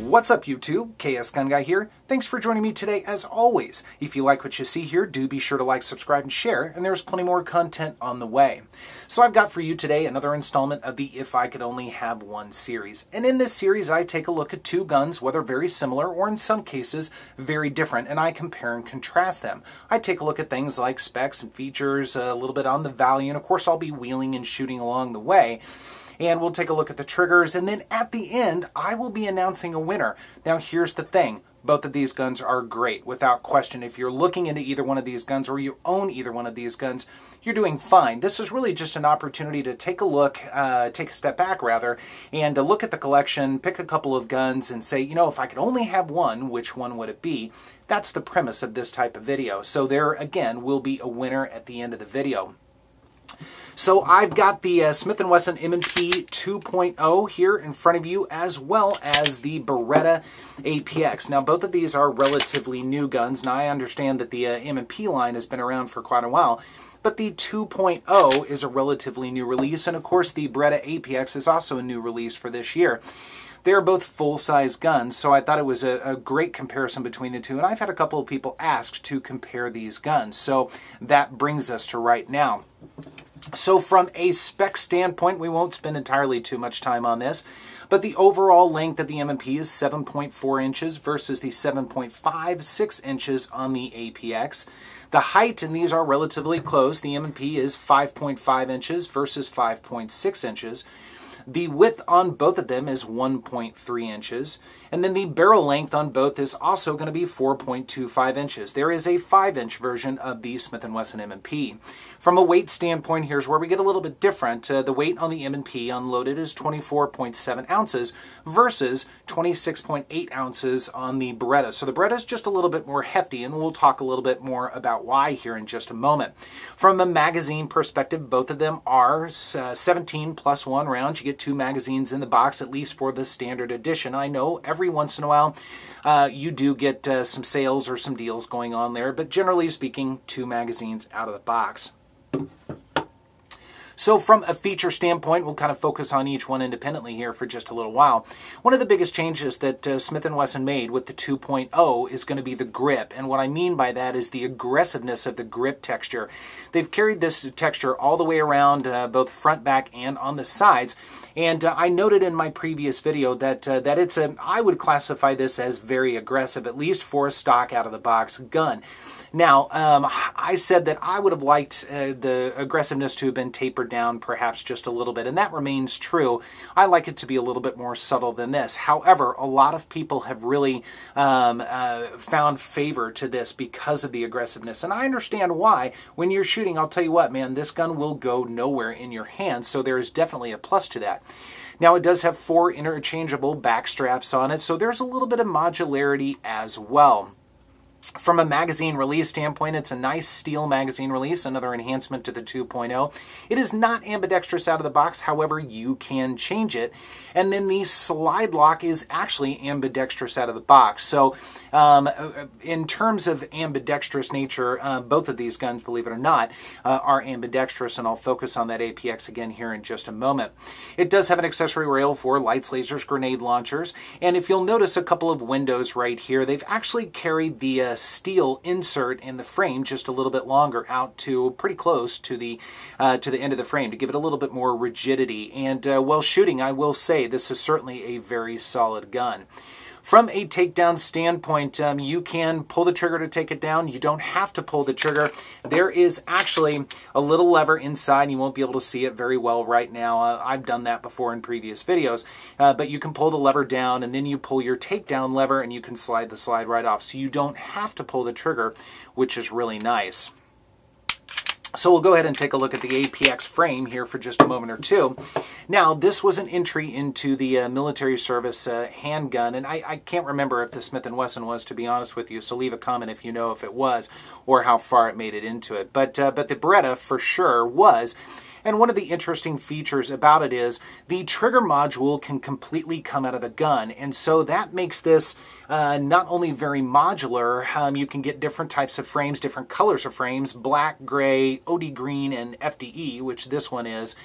What's up YouTube? KS Gun Guy here. Thanks for joining me today as always. If you like what you see here, do be sure to like, subscribe, and share, and there's plenty more content on the way. So I've got for you today another installment of the If I Could Only Have One series. And in this series I take a look at two guns, whether very similar or in some cases very different, and I compare and contrast them. I take a look at things like specs and features, a little bit on the value, and of course I'll be wheeling and shooting along the way. And we'll take a look at the triggers, and then at the end, I will be announcing a winner. Now, here's the thing. Both of these guns are great, without question. If you're looking into either one of these guns or you own either one of these guns, you're doing fine. This is really just an opportunity to take a look, take a step back rather, and to look at the collection, pick a couple of guns and say, you know, if I could only have one, which one would it be? That's the premise of this type of video. So there, again, will be a winner at the end of the video. So I've got the Smith & Wesson M&P 2.0 here in front of you, as well as the Beretta APX. Now, both of these are relatively new guns. Now, I understand that the M&P line has been around for quite a while, but the 2.0 is a relatively new release, and of course the Beretta APX is also a new release for this year. They are both full-size guns, so I thought it was a great comparison between the two, and I've had a couple of people ask to compare these guns, so that brings us to right now. So from a spec standpoint, we won't spend entirely too much time on this, but the overall length of the M&P is 7.4 inches versus the 7.56 inches on the APX. The height, and these are relatively close, the M&P is 5.5 inches versus 5.6 inches. The width on both of them is 1.3 inches, and then the barrel length on both is also going to be 4.25 inches. There is a 5-inch version of the Smith & Wesson M&P. From a weight standpoint, here's where we get a little bit different. The weight on the M&P unloaded is 24.7 ounces versus 26.8 ounces on the Beretta. So the Beretta is just a little bit more hefty, and we'll talk a little bit more about why here in just a moment. From a magazine perspective, both of them are 17 plus 1 rounds. You get 2 magazines in the box, at least for the standard edition. I know every once in a while you do get some sales or some deals going on there, but generally speaking, 2 magazines out of the box. So from a feature standpoint, we'll kind of focus on each one independently here for just a little while. One of the biggest changes that Smith & Wesson made with the 2.0 is going to be the grip. And what I mean by that is the aggressiveness of the grip texture. They've carried this texture all the way around, both front, back, and on the sides. And I noted in my previous video that I would classify this as very aggressive, at least for a stock out-of-the-box gun. Now, I said that I would have liked the aggressiveness to have been tapered down perhaps just a little bit, and that remains true. I like it to be a little bit more subtle than this. However, a lot of people have really found favor to this because of the aggressiveness, and I understand why. When you're shooting, I'll tell you what, man, this gun will go nowhere in your hand, so there is definitely a plus to that. Now, it does have 4 interchangeable back straps on it, so there's a little bit of modularity as well. From a magazine release standpoint, it's a nice steel magazine release, another enhancement to the 2.0. It is not ambidextrous out of the box, however, you can change it. And then the slide lock is actually ambidextrous out of the box. So in terms of ambidextrous nature, both of these guns, believe it or not, are ambidextrous, and I'll focus on that APX again here in just a moment. It does have an accessory rail for lights, lasers, grenade launchers, and if you'll notice a couple of windows right here, they've actually carried the steel insert in the frame just a little bit longer out to pretty close to the end of the frame to give it a little bit more rigidity. And while shooting, I will say this is certainly a very solid gun. From a takedown standpoint, you can pull the trigger to take it down. You don't have to pull the trigger. There is actually a little lever inside. You won't be able to see it very well right now. I've done that before in previous videos. But you can pull the lever down, and then you pull your takedown lever, and you can slide the slide right off. So you don't have to pull the trigger, which is really nice. So we'll go ahead and take a look at the APX frame here for just a moment or two. Now, this was an entry into the military service handgun, and I can't remember if the Smith & Wesson was, to be honest with you, so leave a comment if you know if it was or how far it made it into it. But the Beretta for sure was. And one of the interesting features about it is the trigger module can completely come out of the gun. And so that makes this not only very modular, you can get different types of frames, different colors of frames, black, gray, OD green, and FDE, which this one is.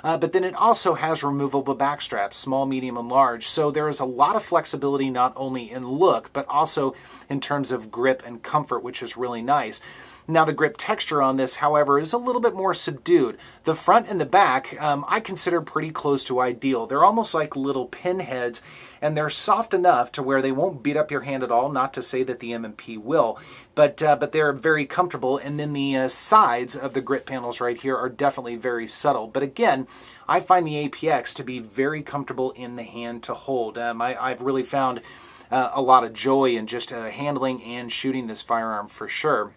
but then it also has removable back straps, small, medium, and large. So there is a lot of flexibility not only in look, but also in terms of grip and comfort, which is really nice. Now the grip texture on this, however, is a little bit more subdued. The front and the back I consider pretty close to ideal. They're almost like little pinheads, and they're soft enough to where they won't beat up your hand at all, not to say that the M&P will, but they're very comfortable. And then the sides of the grip panels right here are definitely very subtle. But again, I find the APX to be very comfortable in the hand to hold. I've really found a lot of joy in just handling and shooting this firearm for sure.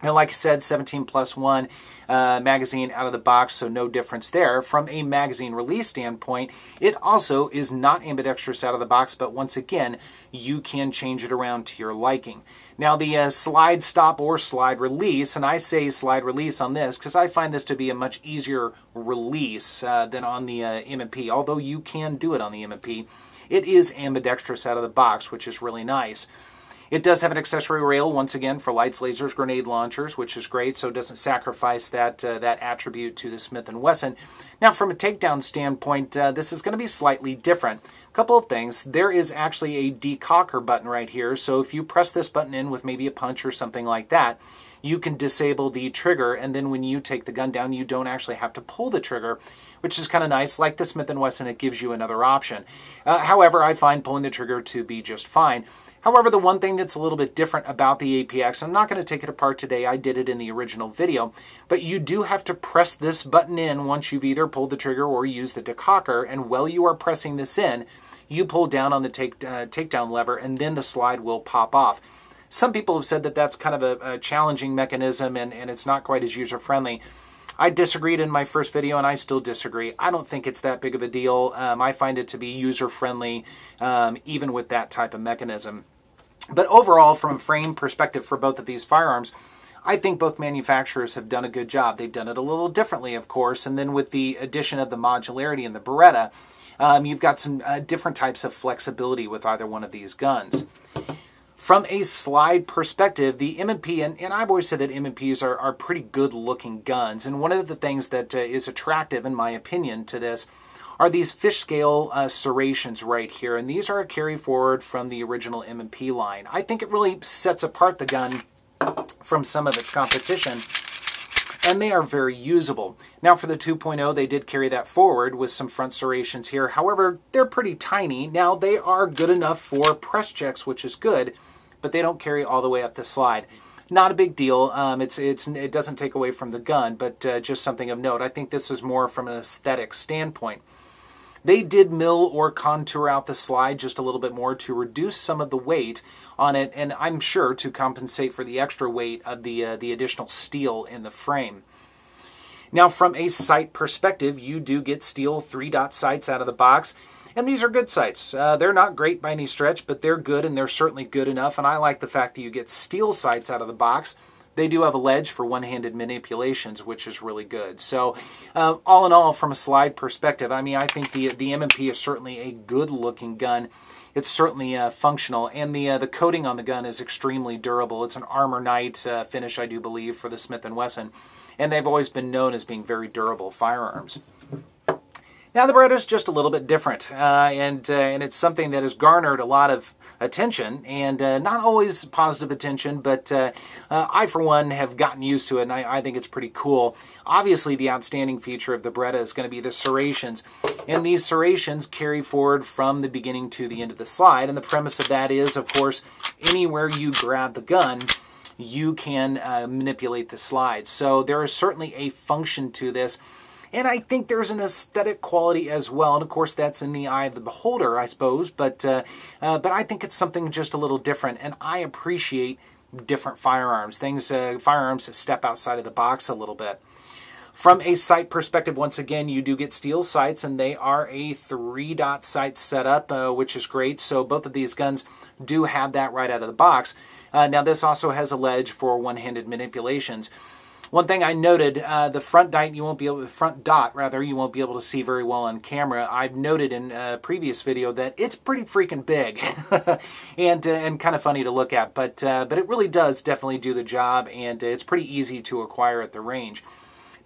And like I said, 17+1 magazine out of the box, so no difference there. From a magazine release standpoint, it also is not ambidextrous out of the box, but once again, you can change it around to your liking. Now the slide stop or slide release, and I say slide release on this because I find this to be a much easier release than on the M&P. Although you can do it on the M&P, it is ambidextrous out of the box, which is really nice. It does have an accessory rail, once again, for lights, lasers, grenade launchers, which is great, so it doesn't sacrifice that attribute to the Smith & Wesson. Now, from a takedown standpoint, this is going to be slightly different. A couple of things. There is actually a decocker button right here, so if you press this button in with maybe a punch or something like that, you can disable the trigger, and then when you take the gun down, you don't actually have to pull the trigger, which is kind of nice. Like the Smith & Wesson, it gives you another option. However, I find pulling the trigger to be just fine. However, the one thing that's a little bit different about the APX, I'm not going to take it apart today, I did it in the original video, but you do have to press this button in once you've either pulled the trigger or used the decocker, and while you are pressing this in, you pull down on the takedown lever, and then the slide will pop off. Some people have said that that's kind of a challenging mechanism and it's not quite as user-friendly. I disagreed in my first video, and I still disagree. I don't think it's that big of a deal. I find it to be user-friendly, even with that type of mechanism. But overall, from a frame perspective for both of these firearms, I think both manufacturers have done a good job. They've done it a little differently, of course, and then with the addition of the modularity in the Beretta, you've got some different types of flexibility with either one of these guns. From a slide perspective, the M&P, and I've always said that M&Ps are pretty good-looking guns, and one of the things that is attractive, in my opinion, to this are these fish scale serrations right here, and these are a carry forward from the original M&P line. I think it really sets apart the gun from some of its competition, and they are very usable. Now for the 2.0, they did carry that forward with some front serrations here. However, they're pretty tiny. Now they are good enough for press checks, which is good, but they don't carry all the way up the slide. Not a big deal. It doesn't take away from the gun, but just something of note. I think this is more from an aesthetic standpoint. They did mill or contour out the slide just a little bit more to reduce some of the weight on it, and I'm sure to compensate for the extra weight of the additional steel in the frame. Now, from a sight perspective, you do get steel 3-dot sights out of the box, and these are good sights. They're not great by any stretch, but they're good, and they're certainly good enough, and I like the fact that you get steel sights out of the box. They do have a ledge for one-handed manipulations, which is really good. So, all in all, from a slide perspective, I mean, I think the M&P is certainly a good-looking gun. It's certainly functional, and the coating on the gun is extremely durable. It's an Armor Knight finish, I do believe, for the Smith & Wesson, and they've always been known as being very durable firearms. Now the Beretta is just a little bit different, and it's something that has garnered a lot of attention, and not always positive attention, but I, for one, have gotten used to it, and I think it's pretty cool. Obviously, the outstanding feature of the Beretta is going to be the serrations, and these serrations carry forward from the beginning to the end of the slide, and the premise of that is, of course, anywhere you grab the gun, you can manipulate the slide. So there is certainly a function to this. And I think there's an aesthetic quality as well. And of course, that's in the eye of the beholder, I suppose. But I think it's something just a little different. And I appreciate different firearms. Firearms that step outside of the box a little bit. From a sight perspective, once again, you do get steel sights, and they are a 3-dot sight setup, which is great. So both of these guns do have that right out of the box. Now this also has a ledge for one-handed manipulations. One thing I noted, the front dot you won't be able to see very well on camera. I've noted in a previous video that it's pretty freaking big and kind of funny to look at, but it really does definitely do the job, and it's pretty easy to acquire at the range.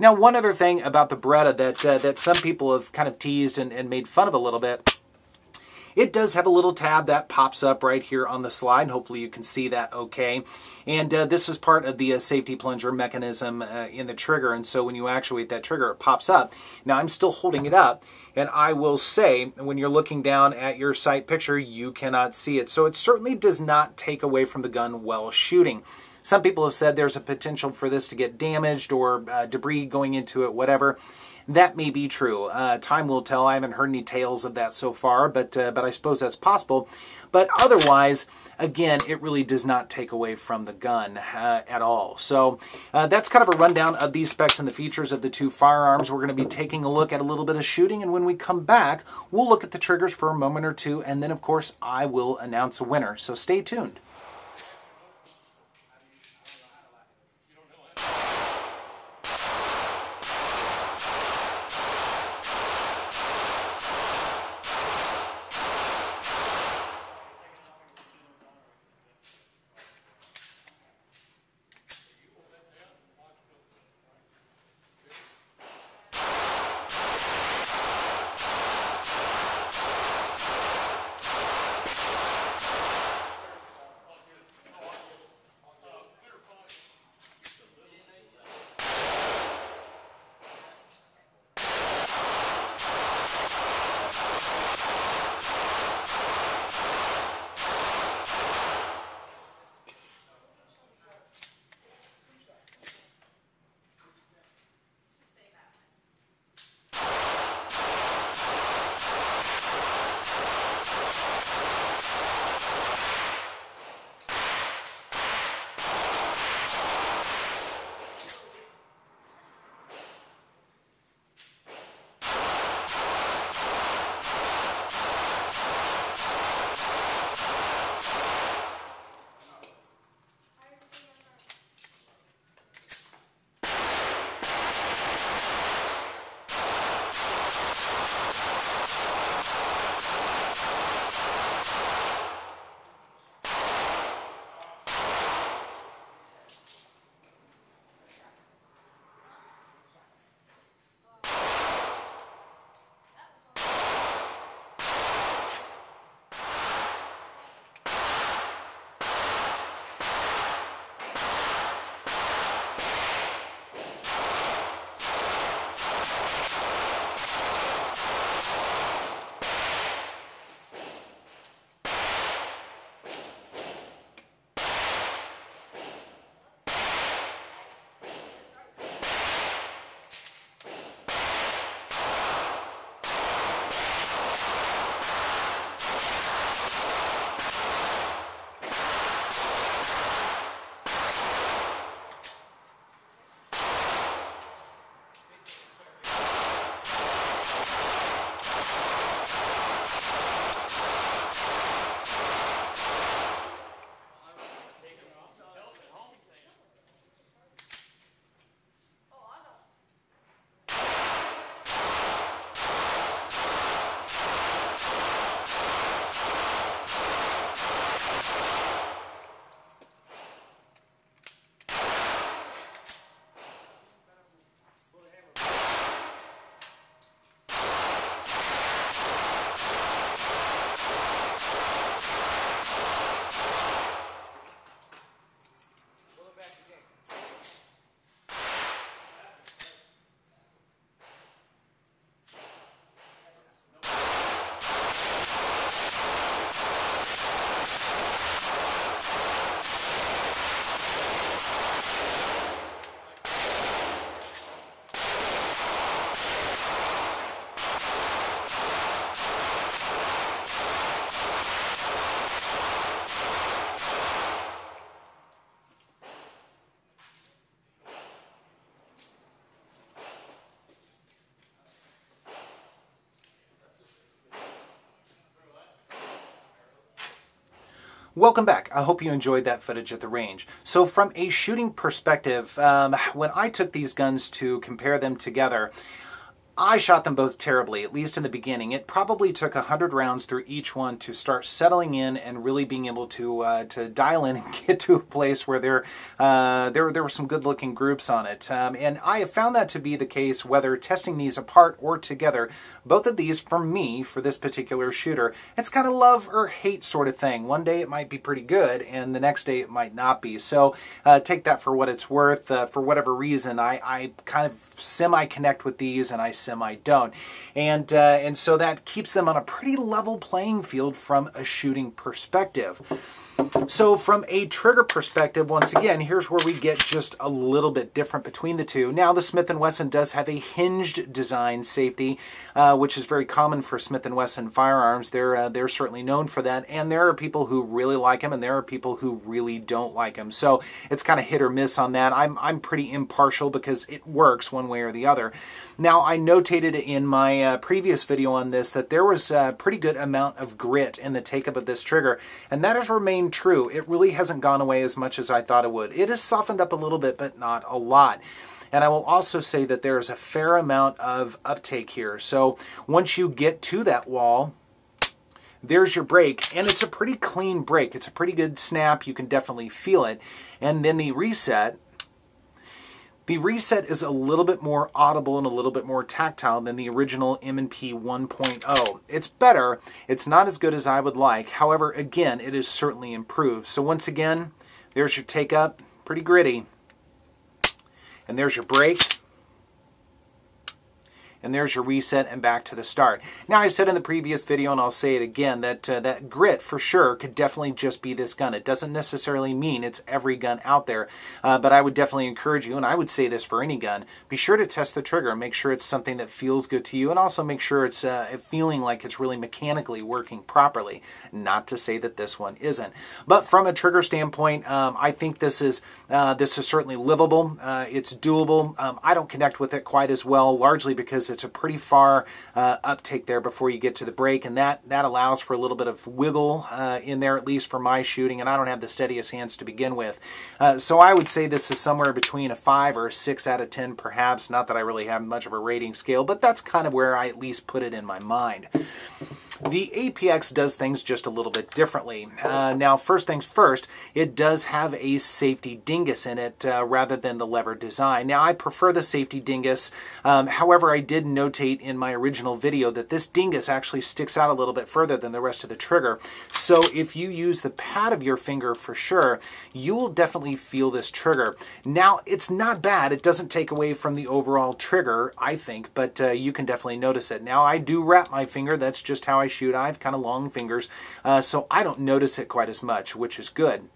Now, one other thing about the Beretta that some people have kind of teased and made fun of a little bit, it does have a little tab that pops up right here on the slide. Hopefully you can see that okay. And this is part of the safety plunger mechanism in the trigger. And so when you actuate that trigger, it pops up. Now I'm still holding it up. And I will say, when you're looking down at your sight picture, you cannot see it. So it certainly does not take away from the gun while shooting. Some people have said there's a potential for this to get damaged or debris going into it, whatever. That may be true. Time will tell. I haven't heard any tales of that so far, but I suppose that's possible. But otherwise, again, it really does not take away from the gun at all. So that's kind of a rundown of these specs and the features of the two firearms. We're going to be taking a look at a little bit of shooting, and when we come back, we'll look at the triggers for a moment or two, and then, of course, I will announce a winner. So stay tuned. Welcome back. I hope you enjoyed that footage at the range. So from a shooting perspective, when I took these guns to compare them together, I shot them both terribly, at least in the beginning. It probably took 100 rounds through each one to start settling in and really being able to dial in and get to a place where there were some good-looking groups on it. And I have found that to be the case whether testing these apart or together. Both of these, for me, for this particular shooter, it's kind of love or hate sort of thing. One day it might be pretty good, and the next day it might not be. So take that for what it's worth. For whatever reason, I kind of semi-connect with these and I semi-don't. And so that keeps them on a pretty level playing field from a shooting perspective. So from a trigger perspective, once again, here's where we get just a little bit different between the two. Now, the Smith & Wesson does have a hinged design safety, which is very common for Smith & Wesson firearms. They're certainly known for that, and there are people who really like them, and there are people who really don't like them. So it's kind of hit or miss on that. I'm pretty impartial because it works one way or the other. Now, I notated in my previous video on this that there was a pretty good amount of grit in the take-up of this trigger, and that has remained true. It really hasn't gone away as much as I thought it would. It has softened up a little bit, but not a lot. And I will also say that there is a fair amount of uptake here. So once you get to that wall, there's your break, and it's a pretty clean break. It's a pretty good snap. You can definitely feel it. And then the reset. The reset is a little bit more audible and a little bit more tactile than the original M&P 1.0. It's better. It's not as good as I would like. However, again, it is certainly improved. So once again, there's your take up, pretty gritty. And there's your break. And there's your reset and back to the start. Now, I said in the previous video, and I'll say it again, that that grit for sure could definitely just be this gun. It doesn't necessarily mean it's every gun out there, but I would definitely encourage you, and I would say this for any gun, be sure to test the trigger. Make sure it's something that feels good to you, and also make sure it's feeling like it's really mechanically working properly. Not to say that this one isn't. But from a trigger standpoint, I think this is certainly livable. It's doable. I don't connect with it quite as well, largely because it's a pretty far uptake there before you get to the break, and that allows for a little bit of wiggle in there, at least for my shooting, and I don't have the steadiest hands to begin with. So I would say this is somewhere between a 5 or a 6 out of 10 perhaps. Not that I really have much of a rating scale, but that's kind of where I at least put it in my mind. The APX does things just a little bit differently. Now, first things first, it does have a safety dingus in it rather than the lever design. Now, I prefer the safety dingus. However, I did notate in my original video that this dingus actually sticks out a little bit further than the rest of the trigger. So if you use the pad of your finger for sure, you will definitely feel this trigger. Now, it's not bad. It doesn't take away from the overall trigger, I think, but you can definitely notice it. Now, I do wrap my finger. That's just how I shoot. I have kind of long fingers, so I don't notice it quite as much, which is good.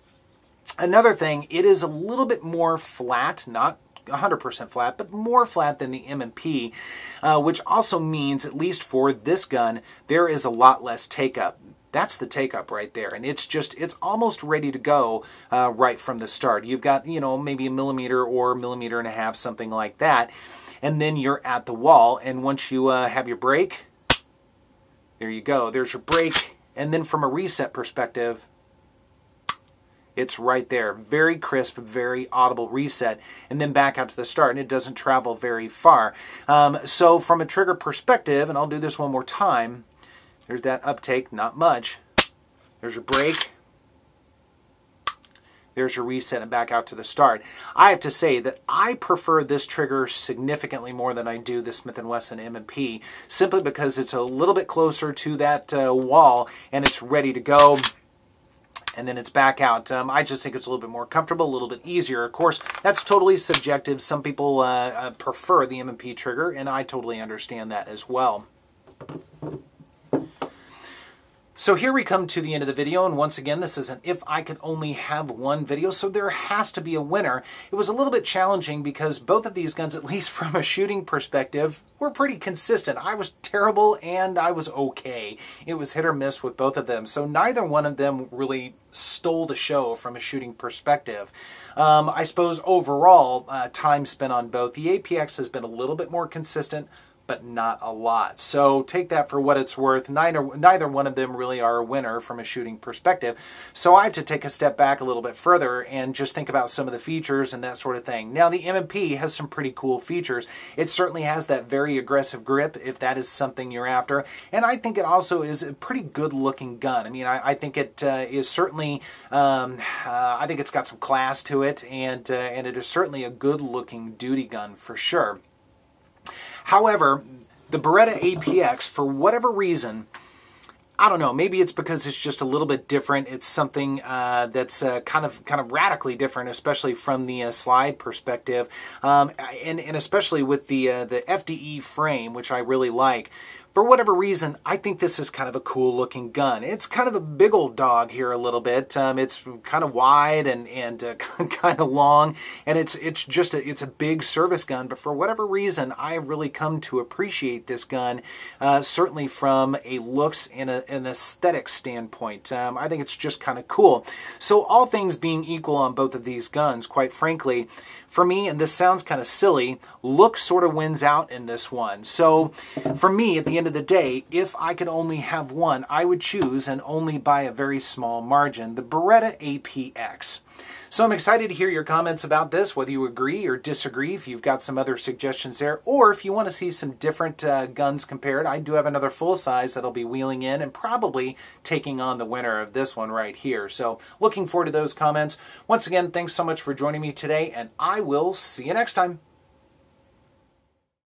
Another thing, it is a little bit more flat, not 100% flat, but more flat than the M&P, which also means, at least for this gun, there is a lot less take-up. That's the take-up right there, and it's almost ready to go right from the start. You've got, maybe a millimeter or millimeter and a half, something like that, and then you're at the wall, and once you have your break, there you go. There's your break. And then from a reset perspective, it's right there. Very crisp, very audible reset. And then back out to the start. And it doesn't travel very far. So from a trigger perspective, and I'll do this one more time, there's that uptake, not much. There's your break. There's your reset and back out to the start. I have to say that I prefer this trigger significantly more than I do the Smith & Wesson M&P, simply because it's a little bit closer to that wall and it's ready to go. And then it's back out. I just think it's a little bit more comfortable, a little bit easier. Of course, that's totally subjective. Some people prefer the M&P trigger, and I totally understand that as well. So here we come to the end of the video, and once again, this is an if I could only have one video, so there has to be a winner. It was a little bit challenging because both of these guns, at least from a shooting perspective, were pretty consistent. I was terrible and I was okay. It was hit or miss with both of them, so neither one of them really stole the show from a shooting perspective. I suppose overall, time spent on both. The APX has been a little bit more consistent, but not a lot. So take that for what it's worth. Neither one of them really are a winner from a shooting perspective. So I have to take a step back a little bit further and just think about some of the features and that sort of thing. Now, the M&P has some pretty cool features. It certainly has that very aggressive grip, if that is something you're after. And I think it also is a pretty good looking gun. I mean, I think it is certainly, I think it's got some class to it, and it is certainly a good looking duty gun for sure. However, the Beretta APX, for whatever reason, I don't know, maybe it's because it's just a little bit different. It's something that's kind of radically different, especially from the slide perspective, and especially with the FDE frame, which I really like. For whatever reason, I think this is kind of a cool looking gun. It's kind of a big old dog here a little bit. It's kind of wide and kind of long, and it's a big service gun. But for whatever reason, I really come to appreciate this gun, certainly from a looks and an aesthetic standpoint. I think it's just kind of cool. So all things being equal on both of these guns, quite frankly, for me, and this sounds kind of silly, look sort of wins out in this one. So for me, at the end of the day, if I could only have one, I would choose, and only by a very small margin, the Beretta APX. So I'm excited to hear your comments about this, whether you agree or disagree, if you've got some other suggestions there, or if you want to see some different guns compared. I do have another full size that I'll be wheeling in and probably taking on the winner of this one right here. So looking forward to those comments. Once again, thanks so much for joining me today, and I will see you next time.